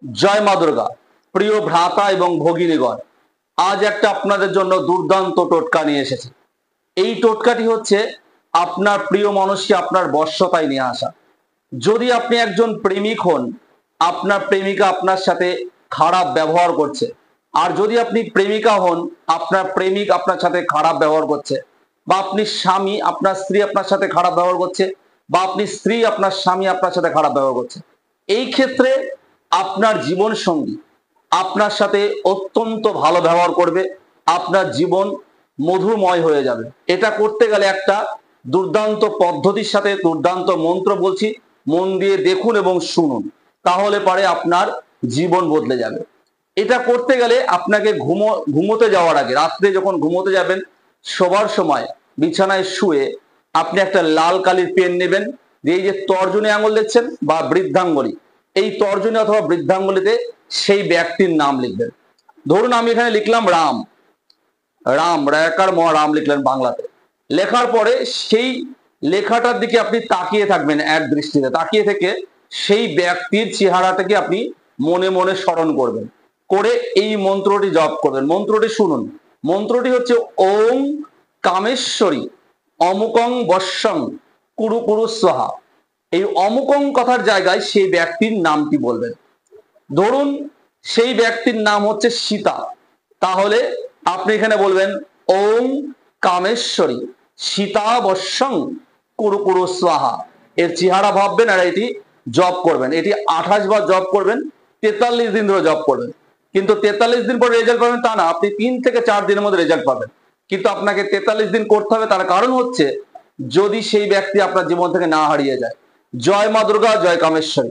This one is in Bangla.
জয় মা দুর্গা। প্রিয় ভ্রাতা এবং ভগিনীগণ, আজ একটা আপনাদের জন্য দুর্দান্ত টোটকা নিয়ে এসেছি। এই টোটকাটি হচ্ছে আপনার প্রিয় মানুষকে আপনার বশ্যতায় নিয়ে আসা। যদি আপনি একজন প্রেমিক হন, আপনার প্রেমিকা আপনার সাথে খারাপ ব্যবহার করছে, আর যদি আপনি প্রেমিকা হন, আপনার প্রেমিক আপনার সাথে খারাপ ব্যবহার করছে, বা আপনি স্বামী, আপনার স্ত্রী আপনার সাথে খারাপ ব্যবহার করছে, বা আপনি স্ত্রী, আপনার স্বামী আপনার সাথে খারাপ ব্যবহার করছে, এই ক্ষেত্রে আপনার জীবন সঙ্গী আপনার সাথে অত্যন্ত ভালো ব্যবহার করবে, আপনার জীবন মধুময় হয়ে যাবে। এটা করতে গেলে একটা দুর্দান্ত পদ্ধতির সাথে দুর্দান্ত মন্ত্র বলছি, মন দিয়ে দেখুন এবং শুনুন, তাহলে পরে আপনার জীবন বদলে যাবে। এটা করতে গেলে আপনাকে ঘুমোতে যাওয়ার আগে, রাত্রে যখন ঘুমোতে যাবেন, শোবার সময় বিছানায় শুয়ে আপনি একটা লাল কালির পেন নেবেন, এই যে তর্জনী আঙুল দেখছেন বা বৃদ্ধাঙ্গুলি, এই তর্জনী অথবা বৃদ্ধাঙ্গুলিতে সেই ব্যক্তির নাম লিখবেন। ধরুন আমি এখানে লিখলাম রাম, রাম রায়াকার মহা রাম লিখলেন বাংলাতে। লেখার পরে সেই লেখাটার দিকে আপনি তাকিয়ে থাকবেন, এক দৃষ্টিতে তাকিয়ে থেকে সেই ব্যক্তির চেহারাটাকে আপনি মনে মনে স্মরণ করবেন, করে এই মন্ত্রটি জপ করবেন। মন্ত্রটি শুনুন। মন্ত্রটি হচ্ছে ওম কামেশ্বরী অমুকং বশ্যং কুরু কুরু স্বাহা। এই অমুকং কথার জায়গায় সেই ব্যক্তির নামটি বলবেন। ধরুন সেই ব্যক্তির নাম হচ্ছে সীতা, তাহলে আপনি এখানে বলবেন ওম কামেশ্বরী সীতা বশ্যং কুরু কুরু স্বাহা। এর চেহারা ভাববেন আর এটি জপ করবেন। এটি 28 বার জপ করবেন, 43 দিন ধরে জপ করবেন। কিন্তু 43 দিন পরে রেজাল্ট পাবেন তা না, আপনি 3 থেকে 4 দিনের মধ্যে রেজাল্ট পাবেন। কিন্তু আপনাকে 43 দিন করতে হবে, তার কারণ হচ্ছে যদি সেই ব্যক্তি আপনার জীবন থেকে না হারিয়ে যায়। জয় মা দুর্গা, জয় কামেশ্বরী।